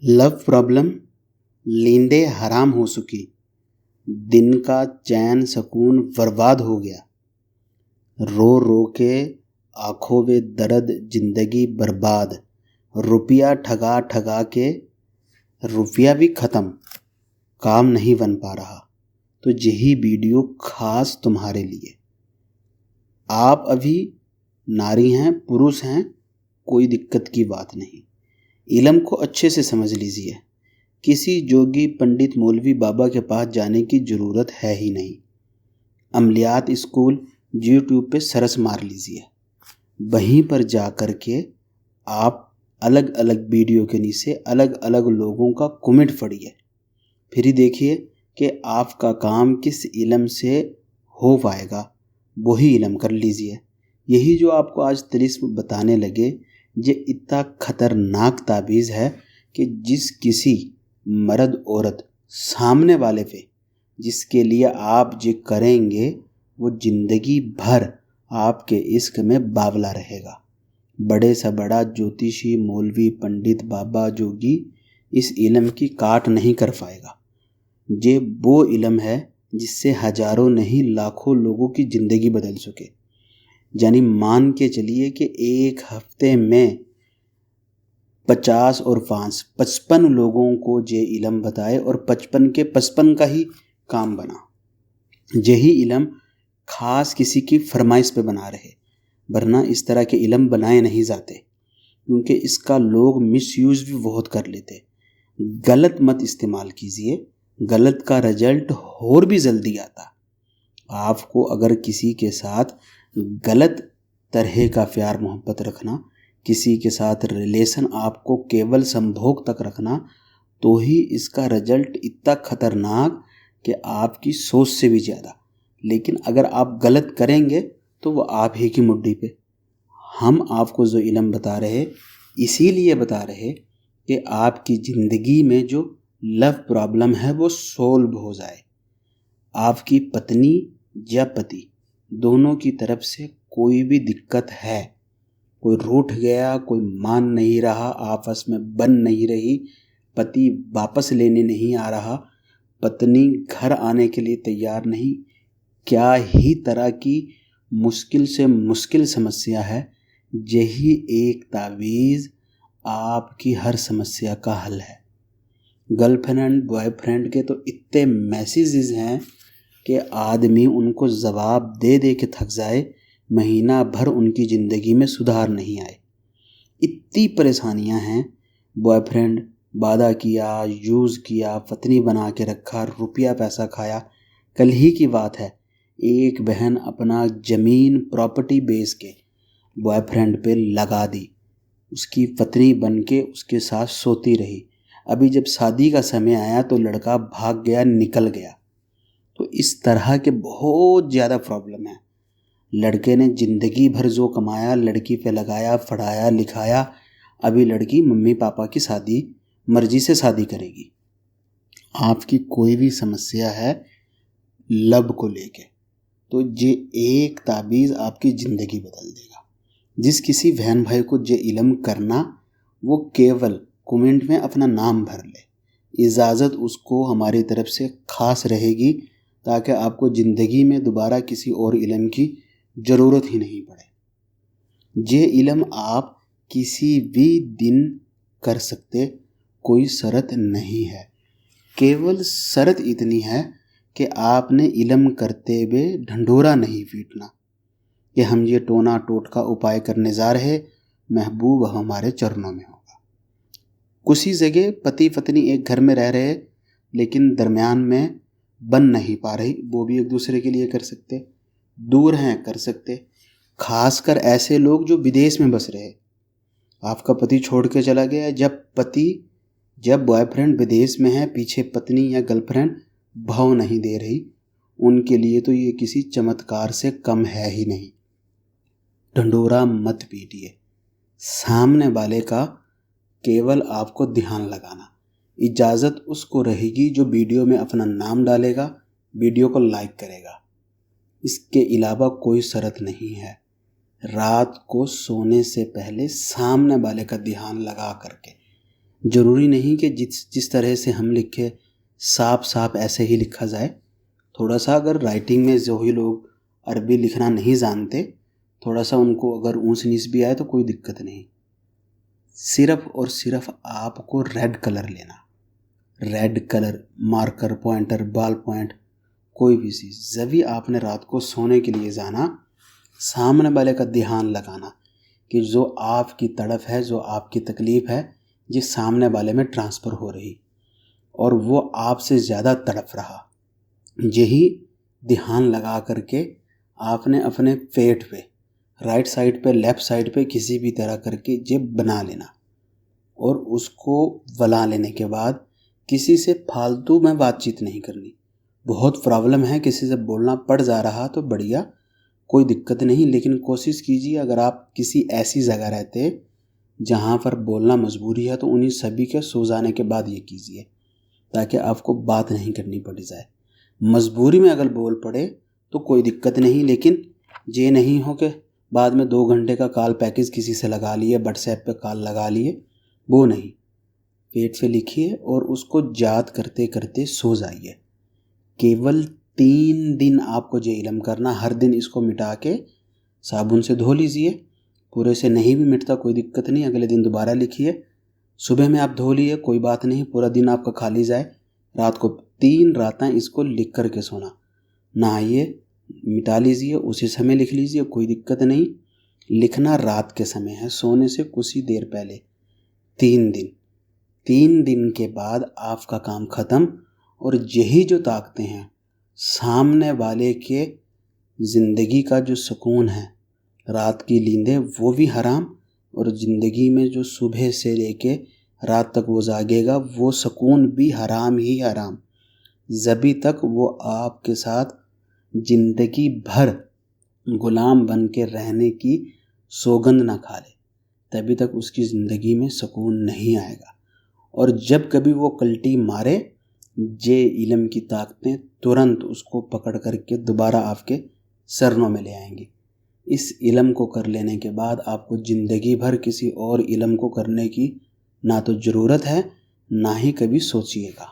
Love problem, नींदें हराम हो चुकी, दिन का चैन सुकून बर्बाद हो गया। रो रो के आंखों में दर्द, जिंदगी बर्बाद। रुपया ठगा ठगा के रुपया भी ख़त्म, काम नहीं बन पा रहा। तो यही वीडियो खास तुम्हारे लिए। आप अभी नारी हैं, पुरुष हैं, कोई दिक्कत की बात नहीं। इल्म को अच्छे से समझ लीजिए। किसी जोगी, पंडित, मौलवी बाबा के पास जाने की ज़रूरत है ही नहीं। अमलियात स्कूल यूट्यूब पे सरस मार लीजिए। वहीं पर जा कर के आप अलग अलग वीडियो के नीचे अलग अलग लोगों का कमेंट पढ़िए। फिर ही देखिए कि आपका काम किस इल्म से हो पाएगा, वही इल्म कर लीजिए। यही जो आपको आज तिलिस्म बताने लगे, ये इतना खतरनाक ताबीज़ है कि जिस किसी मर्द औरत सामने वाले पे जिसके लिए आप जो करेंगे वो ज़िंदगी भर आपके इश्क में बावला रहेगा। बड़े से बड़ा ज्योतिषी, मौलवी, पंडित, बाबा, जोगी इस इल्म की काट नहीं कर पाएगा। ये वो इल्म है जिससे हजारों नहीं लाखों लोगों की ज़िंदगी बदल सके। यानी मान के चलिए कि एक हफ्ते में 50 और 5 55 लोगों को ये इल्म बताए और 55 के 55 का ही काम बना। यही इल्म खास किसी की फरमाइश पे बना रहे, वरना इस तरह के इल्म बनाए नहीं जाते, क्योंकि इसका लोग मिसयूज़ भी बहुत कर लेते। गलत मत इस्तेमाल कीजिए, गलत का रिजल्ट और भी जल्दी आता। आपको अगर किसी के साथ गलत तरह का प्यार मोहब्बत रखना, किसी के साथ रिलेशन आपको केवल संभोग तक रखना, तो ही इसका रिजल्ट इतना खतरनाक कि आपकी सोच से भी ज़्यादा। लेकिन अगर आप गलत करेंगे तो वो आप ही की मुट्ठी पे। हम आपको जो इल्म बता रहे, इसीलिए बता रहे कि आपकी ज़िंदगी में जो लव प्रॉब्लम है वो सोल्व हो जाए। आपकी पत्नी या पति दोनों की तरफ से कोई भी दिक्कत है, कोई रूठ गया, कोई मान नहीं रहा, आपस में बन नहीं रही, पति वापस लेने नहीं आ रहा, पत्नी घर आने के लिए तैयार नहीं, क्या ही तरह की मुश्किल से मुश्किल समस्या है, यही एक तावीज़ आपकी हर समस्या का हल है। गर्लफ्रेंड बॉयफ्रेंड के तो इतने मैसेजेस हैं कि आदमी उनको जवाब दे दे के थक जाए, महीना भर उनकी ज़िंदगी में सुधार नहीं आए। इतनी परेशानियां हैं। बॉयफ्रेंड वादा किया, यूज़ किया, पत्नी बना के रखा, रुपया पैसा खाया। कल ही की बात है, एक बहन अपना ज़मीन प्रॉपर्टी बेच के बॉयफ्रेंड पे लगा दी, उसकी पत्नी बन के उसके साथ सोती रही। अभी जब शादी का समय आया तो लड़का भाग गया, निकल गया। तो इस तरह के बहुत ज़्यादा प्रॉब्लम है। लड़के ने ज़िंदगी भर जो कमाया लड़की पे लगाया, पढ़ाया लिखाया, अभी लड़की मम्मी पापा की शादी मर्जी से शादी करेगी। आपकी कोई भी समस्या है लव को लेके, तो ये एक ताबीज़ आपकी ज़िंदगी बदल देगा। जिस किसी बहन भाई को ये इल्म करना, वो केवल कमेंट में अपना नाम भर ले। इजाज़त उसको हमारी तरफ से ख़ास रहेगी, ताकि आपको ज़िंदगी में दोबारा किसी और इल्म की ज़रूरत ही नहीं पड़े। ये इल्म आप किसी भी दिन कर सकते, कोई शर्त नहीं है। केवल शर्त इतनी है कि आपने इल्म करते हुए ढंढोरा नहीं पीटना कि हम ये टोना टोटका उपाय करने जा रहे, महबूब हमारे चरणों में होगा। कुछ ही जगह पति पत्नी एक घर में रह रहे लेकिन दरमियान में बन नहीं पा रही, वो भी एक दूसरे के लिए कर सकते। दूर हैं, कर सकते। खासकर ऐसे लोग जो विदेश में बस रहे, आपका पति छोड़ के चला गया, जब बॉयफ्रेंड विदेश में है, पीछे पत्नी या गर्लफ्रेंड भाव नहीं दे रही, उनके लिए तो ये किसी चमत्कार से कम है ही नहीं। ढंढोरा मत पीटिए, सामने वाले का केवल आपको ध्यान लगाना। इजाज़त उसको रहेगी जो वीडियो में अपना नाम डालेगा, वीडियो को लाइक करेगा। इसके अलावा कोई शर्त नहीं है। रात को सोने से पहले सामने वाले का ध्यान लगा करके ज़रूरी नहीं कि जिस तरह से हम लिखे साफ साफ ऐसे ही लिखा जाए। थोड़ा सा अगर राइटिंग में जो ही लोग अरबी लिखना नहीं जानते, थोड़ा सा उनको अगर ऊंच नीच भी आए तो कोई दिक्कत नहीं। सिर्फ और सिर्फ आपको रेड कलर लेना, red colour, marker, pointer, ball point, कोई भी चीज़। जब भी आपने रात को सोने के लिए जाना, सामने वाले का ध्यान लगाना कि जो आपकी तड़फ है, जो आपकी तकलीफ़ है, ये सामने वाले में ट्रांसफ़र हो रही और वो आपसे ज़्यादा तड़फ रहा। यही ध्यान लगा करके आपने अपने पेट पे, राइट साइड पे, लेफ़्ट साइड पे, किसी भी तरह करके ये बना लेना और उसको बना लेने के बाद किसी से फालतू में बातचीत नहीं करनी। बहुत प्रॉब्लम है, किसी से बोलना पड़ जा रहा तो बढ़िया, कोई दिक्कत नहीं, लेकिन कोशिश कीजिए अगर आप किसी ऐसी जगह रहते जहाँ पर बोलना मजबूरी है तो उन्हीं सभी के सो जाने के बाद ये कीजिए, ताकि आपको बात नहीं करनी पड़ जाए। मजबूरी में अगर बोल पड़े तो कोई दिक्कत नहीं, लेकिन ये नहीं हो कि बाद में 2 घंटे का कॉल पैकेज किसी से लगा लिए, व्हाट्सएप पे कॉल लगा लिए, वो नहीं। पेट से लिखिए और उसको याद करते करते सो जाइए। केवल 3 दिन आपको ये इल्म करना। हर दिन इसको मिटा के साबुन से धो लीजिए। पूरे से नहीं भी मिटता कोई दिक्कत नहीं, अगले दिन दोबारा लिखिए। सुबह में आप धो लिए, कोई बात नहीं, पूरा दिन आपका खाली जाए। रात को 3 रातें इसको लिख कर के सोना। नहाइए, मिटा लीजिए, उसी समय लिख लीजिए, कोई दिक्कत नहीं। लिखना रात के समय है, सोने से कुछ ही देर पहले। 3 दिन के बाद आपका काम ख़त्म। और यही जो ताकतें हैं, सामने वाले के ज़िंदगी का जो सुकून है, रात की नींदें वो भी हराम, और ज़िंदगी में जो सुबह से लेके रात तक वो जागेगा वो सुकून भी हराम ही हराम। जभी तक वो आपके साथ ज़िंदगी भर गुलाम बन के रहने की सौगंध ना खा ले, तभी तक उसकी ज़िंदगी में सुकून नहीं आएगा। और जब कभी वो कल्टी मारे, ये इल्म की ताकतें तुरंत उसको पकड़ करके दोबारा आपके सरनों में ले आएंगी। इस इल्म को कर लेने के बाद आपको ज़िंदगी भर किसी और इल्म को करने की ना तो ज़रूरत है, ना ही कभी सोचिएगा।